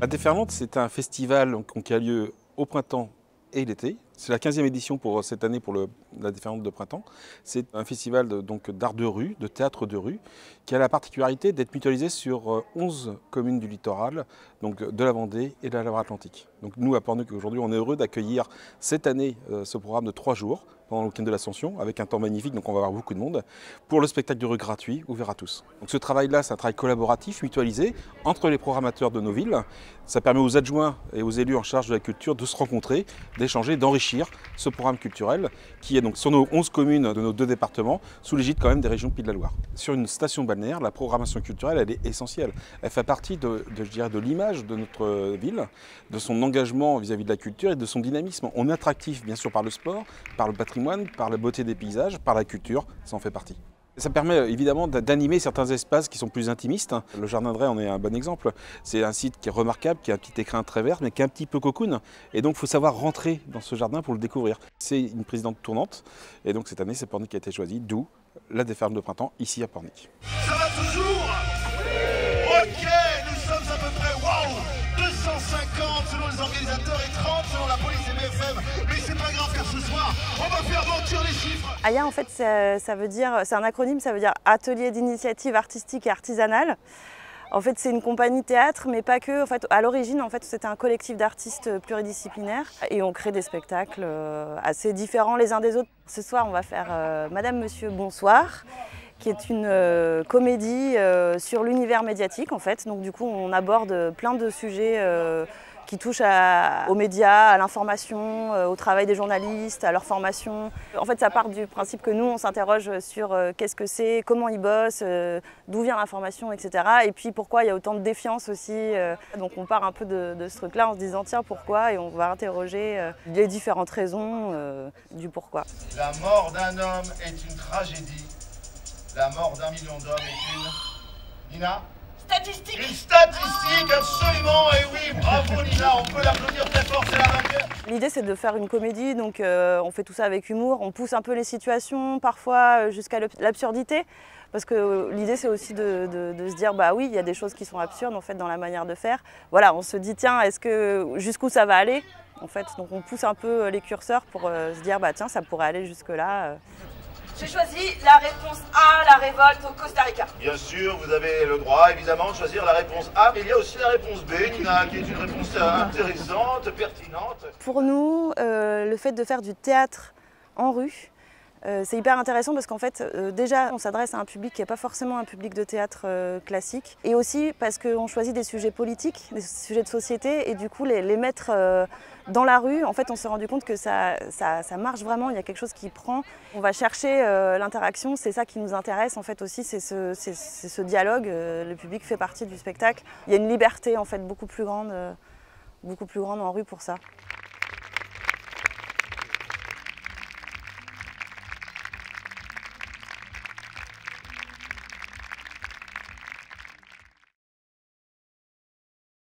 La Déferlante, c'est un festival qui a lieu au printemps et l'été. C'est la 15e édition pour cette année pour la Déferlante de printemps. C'est un festival d'art de rue, de théâtre de rue, qui a la particularité d'être mutualisé sur 11 communes du littoral, donc de la Vendée et de la Loire-Atlantique. Donc nous, à Pornic, aujourd'hui, on est heureux d'accueillir cette année ce programme de 3 jours pendant le week-end de l'Ascension, avec un temps magnifique, donc on va avoir beaucoup de monde, pour le spectacle de rue gratuit, ouvert à tous. Donc ce travail-là, c'est un travail collaboratif, mutualisé, entre les programmateurs de nos villes. Ça permet aux adjoints et aux élus en charge de la culture de se rencontrer, d'échanger, d'enrichir ce programme culturel, qui est donc sur nos 11 communes de nos 2 départements, sous l'égide quand même des régions Pays de la Loire. Sur une station balnéaire, la programmation culturelle, elle est essentielle. Elle fait partie de l'image de notre ville, de son engagement vis-à-vis de la culture et de son dynamisme. On est attractif, bien sûr, par le sport, par le patrimoine, par la beauté des paysages, par la culture, ça en fait partie. Ça permet évidemment d'animer certains espaces qui sont plus intimistes. Le Jardin de Ray en est un bon exemple. C'est un site qui est remarquable, qui a un petit écrin très vert, mais qui est un petit peu cocoon. Et donc il faut savoir rentrer dans ce jardin pour le découvrir. C'est une présidente tournante. Et donc cette année, c'est Pornic qui a été choisi, d'où la Déferlante de printemps, ici à Pornic. Ça va toujours? Ok, nous sommes à peu près, waouh, 250 selon les organisateurs et 30 selon la police et BFM. Mais c'est pas grave car ce soir, on va faire mentir les chiffres. AIA, en fait, ça veut dire, c'est un acronyme, ça veut dire Atelier d'initiative artistique et artisanale. En fait, c'est une compagnie théâtre, mais pas que. En fait, à l'origine, en fait, c'était un collectif d'artistes pluridisciplinaires et on crée des spectacles assez différents les uns des autres. Ce soir, on va faire Madame, Monsieur, Bonsoir, qui est une comédie sur l'univers médiatique, en fait. Donc, du coup, on aborde plein de sujets qui touchent aux médias, à l'information, au travail des journalistes, à leur formation. En fait, ça part du principe que nous, on s'interroge sur qu'est-ce que c'est, comment ils bossent, d'où vient l'information, etc. Et puis pourquoi il y a autant de défiance aussi. Donc on part un peu de ce truc-là en se disant tiens, pourquoi? Et on va interroger les différentes raisons du pourquoi. La mort d'un homme est une tragédie. La mort d'un million d'hommes est une... Nina? Statistique. Une statistique, absolument, et oui, bravo Nina, on peut l'applaudir très fort, c'est la vainqueur. L'idée c'est de faire une comédie, donc on fait tout ça avec humour, on pousse un peu les situations, parfois jusqu'à l'absurdité, parce que l'idée c'est aussi de se dire bah oui, il y a des choses qui sont absurdes en fait dans la manière de faire. Voilà, on se dit tiens, jusqu'où ça va aller en fait, donc on pousse un peu les curseurs pour se dire bah tiens, ça pourrait aller jusque là. J'ai choisi la réponse A, la révolte au Costa Rica. Bien sûr, vous avez le droit évidemment de choisir la réponse A, mais il y a aussi la réponse B, Nina, qui est une réponse intéressante, pertinente. Pour nous, le fait de faire du théâtre en rue, c'est hyper intéressant parce qu'en fait, déjà, on s'adresse à un public qui n'est pas forcément un public de théâtre classique. Et aussi parce qu'on choisit des sujets politiques, des sujets de société, et du coup, les mettre dans la rue, en fait, on s'est rendu compte que ça marche vraiment, il y a quelque chose qui prend. On va chercher l'interaction, c'est ça qui nous intéresse, en fait, aussi, c'est ce dialogue. Le public fait partie du spectacle. Il y a une liberté, en fait, beaucoup plus grande en rue pour ça.